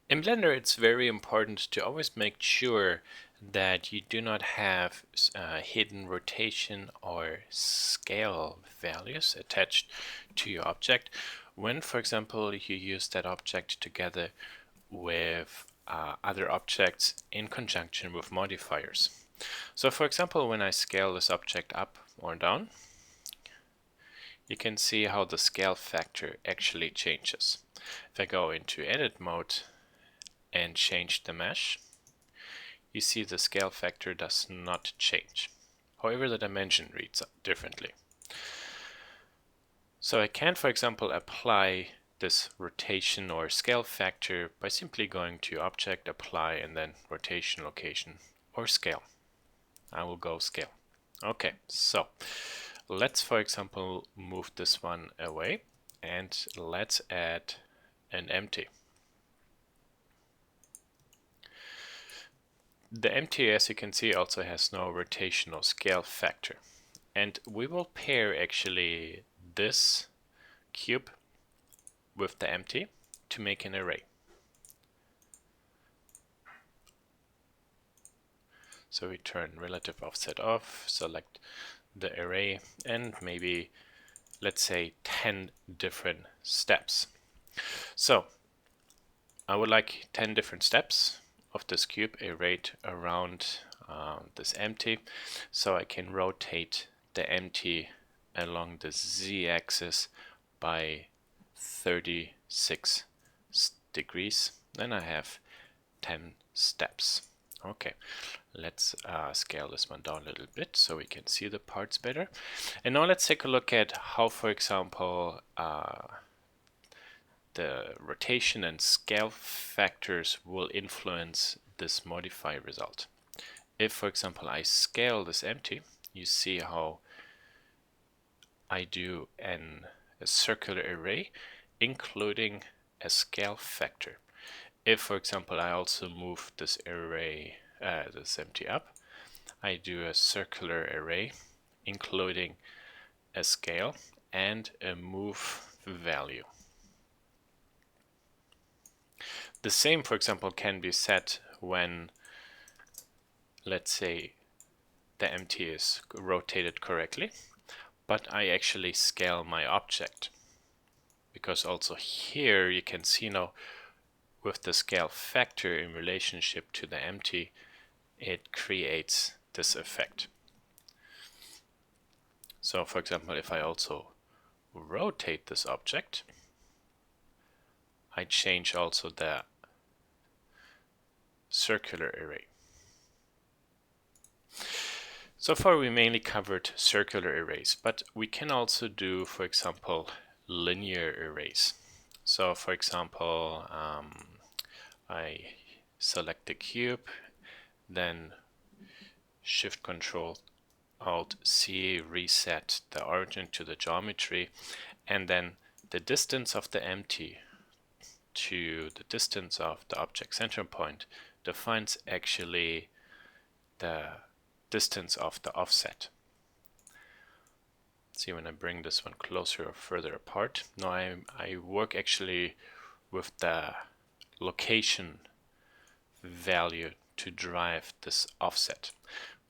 In Blender, it's very important to always make sure that you do not have hidden rotation or scale values attached to your object when, for example, you use that object together with other objects in conjunction with modifiers. So for example, when I scale this object up or down, you can see how the scale factor actually changes. If I go into edit mode and change the mesh, you see the scale factor does not change. However, the dimension reads differently. So I can, for example, apply this rotation or scale factor by simply going to Object, Apply, and then Rotation, Location, or Scale. I will go Scale. Okay, so let's, for example, move this one away, and let's add an empty. The empty, as you can see, also has no rotation or scale factor. And we will pair actually this cube with the empty to make an array. So we turn relative offset off, select the array, and maybe, let's say, 10 different steps. So I would like 10 different steps of this cube arrayed around this empty, so I can rotate the empty along the z-axis by 36 degrees. Then I have 10 steps. Okay, let's scale this one down a little bit so we can see the parts better. And now let's take a look at how, for example, the rotation and scale factors will influence this modify result. If, for example, I scale this empty, you see how I do a circular array including a scale factor. If, for example, I also move this array, this empty up, I do a circular array including a scale and a move value. The same, for example, can be set when, let's say, the empty is rotated correctly, but I actually scale my object. Because also here you can see now with the scale factor in relationship to the empty, it creates this effect. So for example, if I also rotate this object, I change also the circular array. So far we mainly covered circular arrays, but we can also do, for example, linear arrays. So for example, I select the cube, then Shift Control Alt C, reset the origin to the geometry, and then the distance of the empty to the distance of the object center point defines actually the distance of the offset. See, when I bring this one closer or further apart, now I work actually with the location value to drive this offset.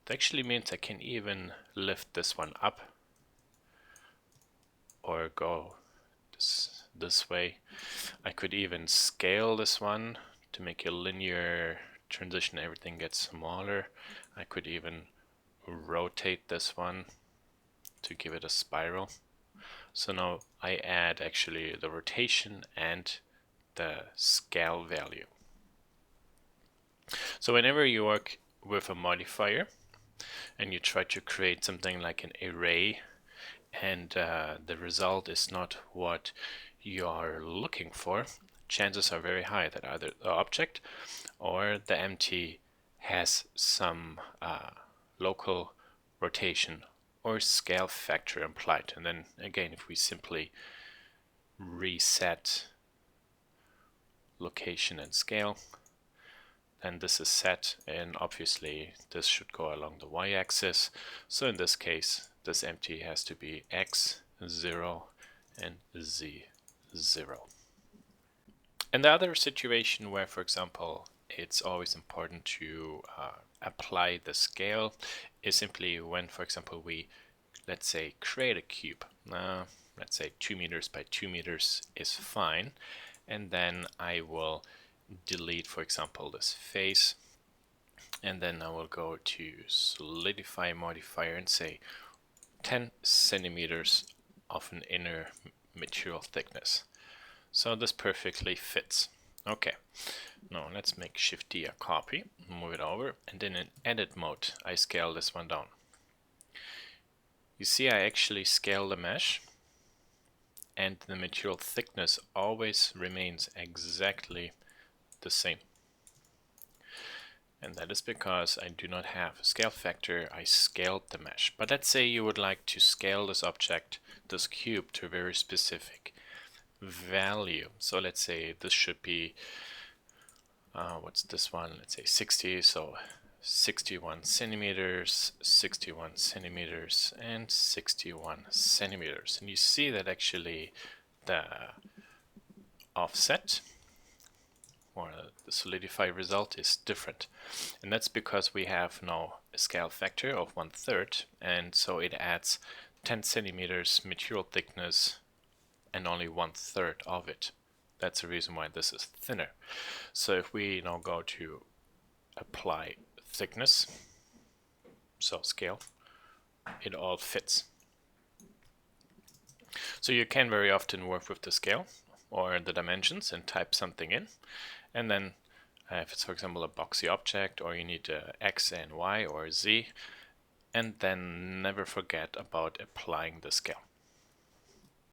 It actually means I can even lift this one up or go this way. I could even scale this one to make a linear transition, everything gets smaller. I could even rotate this one to give it a spiral. So now I add actually the rotation and the scale value. So whenever you work with a modifier and you try to create something like an array and the result is not what you are looking for, chances are very high that either the object or the empty has some local rotation or scale factor implied. And then again, if we simply reset location and scale, then this is set, and obviously this should go along the y-axis. So in this case, this empty has to be x0 and z0. And the other situation where, for example, it's always important to apply the scale is simply when, for example, we, let's say, create a cube. Let's say 2 meters by 2 meters is fine. And then I will delete, for example, this face. And then I will go to solidify modifier and say 10 centimeters of an inner material thickness. So this perfectly fits. Okay, now let's make Shift D a copy, move it over, and then in edit mode I scale this one down. You see I actually scale the mesh, and the material thickness always remains exactly the same. And that is because I do not have a scale factor, I scaled the mesh. But let's say you would like to scale this object, this cube, to a very specific value. So let's say this should be, what's this one? Let's say 60, so 61 centimeters, 61 centimeters, and 61 centimeters. And you see that actually the offset, or the solidify result, is different. And that's because we have now a scale factor of 1/3, and so it adds 10 centimeters material thickness and only 1/3 of it. That's the reason why this is thinner. So if we now go to apply thickness, so scale, it all fits. So you can very often work with the scale or the dimensions and type something in, and then if it's, for example, a boxy object, or you need a X and Y or Z, and then never forget about applying the scale.